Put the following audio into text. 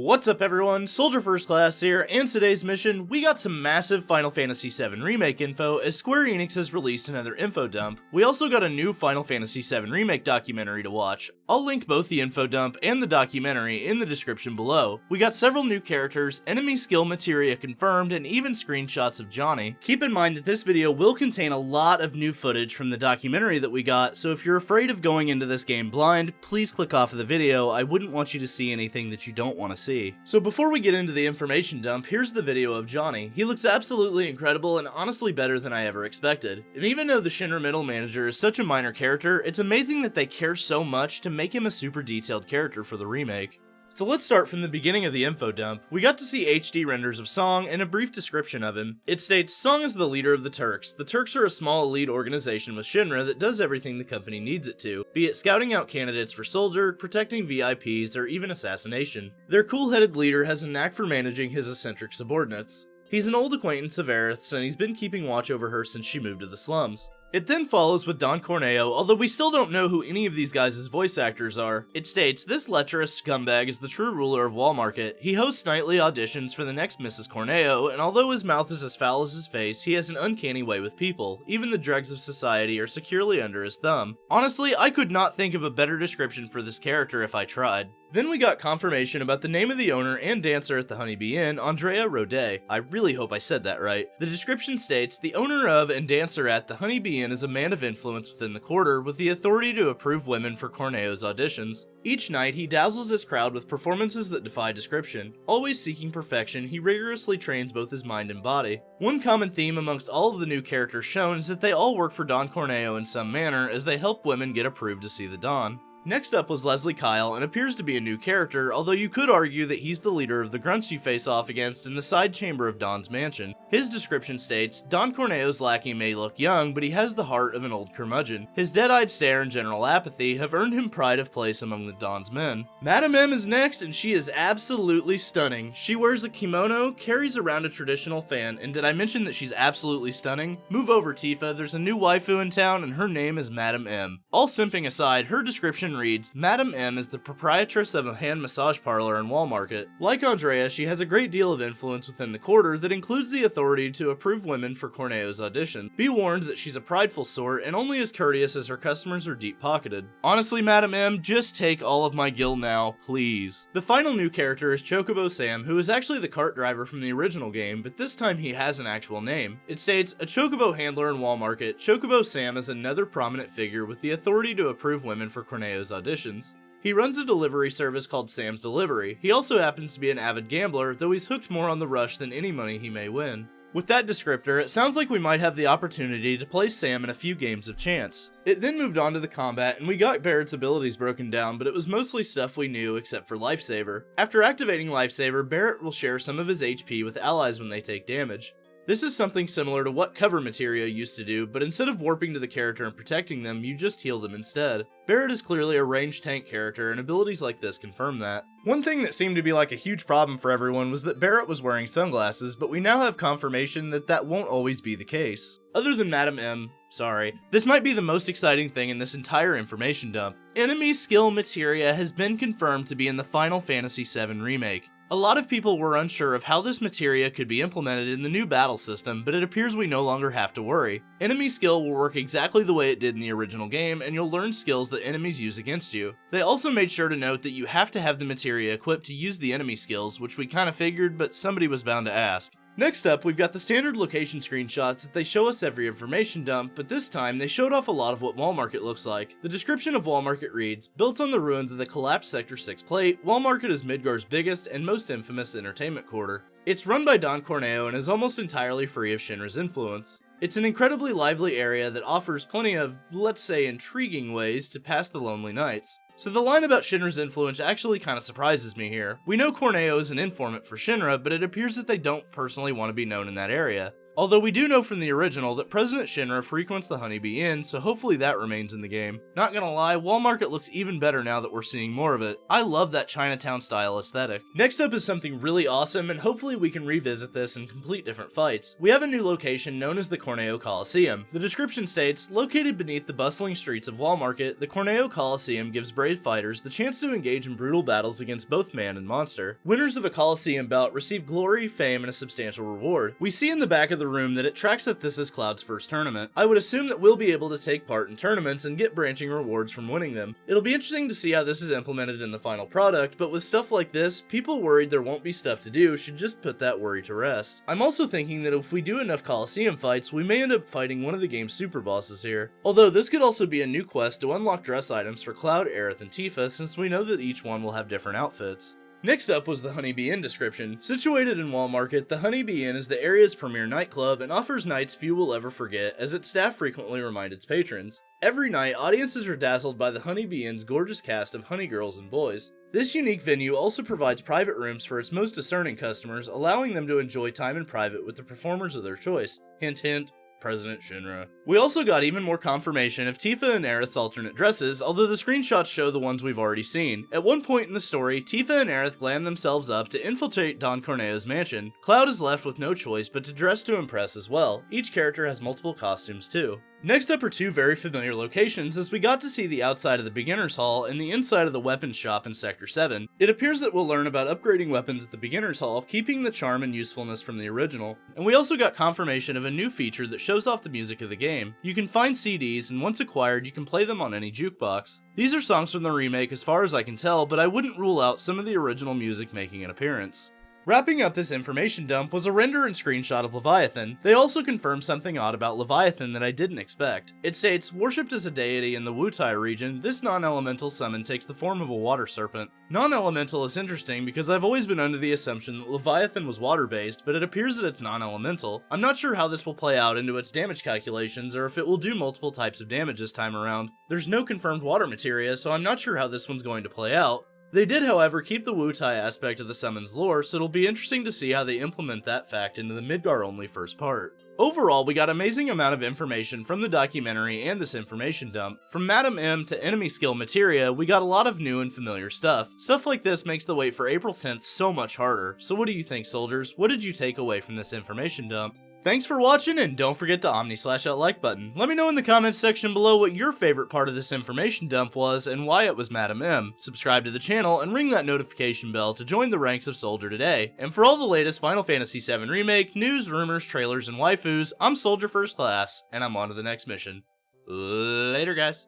What's up everyone, Soldier First Class here, and today's mission, we got some massive Final Fantasy VII Remake info as Square Enix has released another info dump. We also got a new Final Fantasy VII Remake documentary to watch. I'll link both the info dump and the documentary in the description below. We got several new characters, enemy skill materia confirmed, and even screenshots of Johnny. Keep in mind that this video will contain a lot of new footage from the documentary that we got, so if you're afraid of going into this game blind, please click off of the video. I wouldn't want you to see anything that you don't want to see. So before we get into the information dump, here's the video of Johnny. He looks absolutely incredible and honestly better than I ever expected. And even though the Shinra middle manager is such a minor character, it's amazing that they care so much to make him a super detailed character for the remake. So let's start from the beginning of the info dump. We got to see HD renders of Song and a brief description of him. It states, Song is the leader of the Turks. The Turks are a small elite organization with Shinra that does everything the company needs it to, be it scouting out candidates for soldier, protecting VIPs, or even assassination. Their cool-headed leader has a knack for managing his eccentric subordinates. He's an old acquaintance of Aerith's, and he's been keeping watch over her since she moved to the slums. It then follows with Don Corneo, although we still don't know who any of these guys' voice actors are. It states, this lecherous scumbag is the true ruler of Wall Market. He hosts nightly auditions for the next Mrs. Corneo, and although his mouth is as foul as his face, he has an uncanny way with people. Even the dregs of society are securely under his thumb. Honestly, I could not think of a better description for this character if I tried. Then we got confirmation about the name of the owner and dancer at the Honeybee Inn, Andrea Rode. I really hope I said that right. The description states, the owner of and dancer at the Honeybee Inn is a man of influence within the quarter with the authority to approve women for Corneo's auditions. Each night, he dazzles his crowd with performances that defy description. Always seeking perfection, he rigorously trains both his mind and body. One common theme amongst all of the new characters shown is that they all work for Don Corneo in some manner as they help women get approved to see the Don. Next up was Leslie Kyle, and appears to be a new character, although you could argue that he's the leader of the grunts you face off against in the side chamber of Don's mansion. His description states, Don Corneo's lackey may look young, but he has the heart of an old curmudgeon. His dead-eyed stare and general apathy have earned him pride of place among the Don's men. Madame M is next, and she is absolutely stunning. She wears a kimono, carries around a traditional fan, and did I mention that she's absolutely stunning? Move over, Tifa, there's a new waifu in town, and her name is Madame M. All simping aside, her description reads, Madame M is the proprietress of a hand massage parlor in Wall Market. Like Andrea, she has a great deal of influence within the quarter that includes the authority to approve women for Corneo's audition. Be warned that she's a prideful sort and only as courteous as her customers are deep-pocketed. Honestly, Madame M, just take all of my gil now, please. The final new character is Chocobo Sam, who is actually the cart driver from the original game, but this time he has an actual name. It states, a Chocobo handler in Wall Market, Chocobo Sam is another prominent figure with the authority to approve women for Corneo's auditions. He runs a delivery service called Sam's Delivery. He also happens to be an avid gambler, though he's hooked more on the rush than any money he may win. With that descriptor, it sounds like we might have the opportunity to play Sam in a few games of chance. It then moved on to the combat, and we got Barrett's abilities broken down, but it was mostly stuff we knew except for Lifesaver. After activating Lifesaver, Barrett will share some of his HP with allies when they take damage. This is something similar to what cover materia used to do, but instead of warping to the character and protecting them, you just heal them instead. Barrett is clearly a ranged tank character, and abilities like this confirm that. One thing that seemed to be like a huge problem for everyone was that Barrett was wearing sunglasses, but we now have confirmation that that won't always be the case. Other than Madame M, sorry, this might be the most exciting thing in this entire information dump. Enemy skill materia has been confirmed to be in the Final Fantasy VII Remake. A lot of people were unsure of how this materia could be implemented in the new battle system, but it appears we no longer have to worry. Enemy skill will work exactly the way it did in the original game, and you'll learn skills that enemies use against you. They also made sure to note that you have to have the materia equipped to use the enemy skills, which we kinda figured, but somebody was bound to ask. Next up, we've got the standard location screenshots that they show us every information dump, but this time they showed off a lot of what Wall Market looks like. The description of Wall Market reads, built on the ruins of the collapsed Sector 6 plate, Wall Market is Midgar's biggest and most infamous entertainment quarter. It's run by Don Corneo and is almost entirely free of Shinra's influence. It's an incredibly lively area that offers plenty of, let's say, intriguing ways to pass the lonely nights. So the line about Shinra's influence actually kinda surprises me here. We know Corneo is an informant for Shinra, but it appears that they don't personally want to be known in that area. Although we do know from the original that President Shinra frequents the Honeybee Inn, so hopefully that remains in the game. Not gonna lie, Wall Market looks even better now that we're seeing more of it. I love that Chinatown style aesthetic. Next up is something really awesome, and hopefully we can revisit this and complete different fights. We have a new location known as the Corneo Coliseum. The description states, located beneath the bustling streets of Wall Market, the Corneo Coliseum gives brave fighters the chance to engage in brutal battles against both man and monster. Winners of a Coliseum bout receive glory, fame, and a substantial reward. We see in the back of the room that it tracks that this is Cloud's first tournament. I would assume that we'll be able to take part in tournaments and get branching rewards from winning them. It'll be interesting to see how this is implemented in the final product, but with stuff like this, people worried there won't be stuff to do should just put that worry to rest. I'm also thinking that if we do enough Coliseum fights, we may end up fighting one of the game's super bosses here. Although this could also be a new quest to unlock dress items for Cloud, Aerith, and Tifa, since we know that each one will have different outfits. Next up was the Honeybee Inn description. Situated in Wall Market, the Honeybee Inn is the area's premier nightclub and offers nights few will ever forget, as its staff frequently remind its patrons. Every night, audiences are dazzled by the Honeybee Inn's gorgeous cast of honey girls and boys. This unique venue also provides private rooms for its most discerning customers, allowing them to enjoy time in private with the performers of their choice. Hint hint. President Shinra. We also got even more confirmation of Tifa and Aerith's alternate dresses, although the screenshots show the ones we've already seen. At one point in the story, Tifa and Aerith glam themselves up to infiltrate Don Corneo's mansion. Cloud is left with no choice but to dress to impress as well. Each character has multiple costumes too. Next up are two very familiar locations, as we got to see the outside of the Beginner's Hall and the inside of the weapons shop in Sector 7. It appears that we'll learn about upgrading weapons at the Beginner's Hall, keeping the charm and usefulness from the original. And we also got confirmation of a new feature that shows off the music of the game. You can find CDs, and once acquired, you can play them on any jukebox. These are songs from the remake as far as I can tell, but I wouldn't rule out some of the original music making an appearance. Wrapping up this information dump was a render and screenshot of Leviathan. They also confirmed something odd about Leviathan that I didn't expect. It states, worshipped as a deity in the Wutai region, this non-elemental summon takes the form of a water serpent. Non-elemental is interesting because I've always been under the assumption that Leviathan was water-based, but it appears that it's non-elemental. I'm not sure how this will play out into its damage calculations or if it will do multiple types of damage this time around. There's no confirmed water materia, so I'm not sure how this one's going to play out. They did, however, keep the Wutai aspect of the summon's lore, so it'll be interesting to see how they implement that fact into the Midgar-only first part. Overall, we got amazing amount of information from the documentary and this information dump. From Madam M to enemy skill materia, we got a lot of new and familiar stuff. Stuff like this makes the wait for April 10th so much harder. So what do you think, soldiers? What did you take away from this information dump? Thanks for watching, and don't forget to Omni/slash that like button. Let me know in the comments section below what your favorite part of this information dump was and why it was Madam M. Subscribe to the channel and ring that notification bell to join the ranks of Soldier today. And for all the latest Final Fantasy VII Remake, news, rumors, trailers, and waifus, I'm Soldier First Class, and I'm on to the next mission. Later, guys.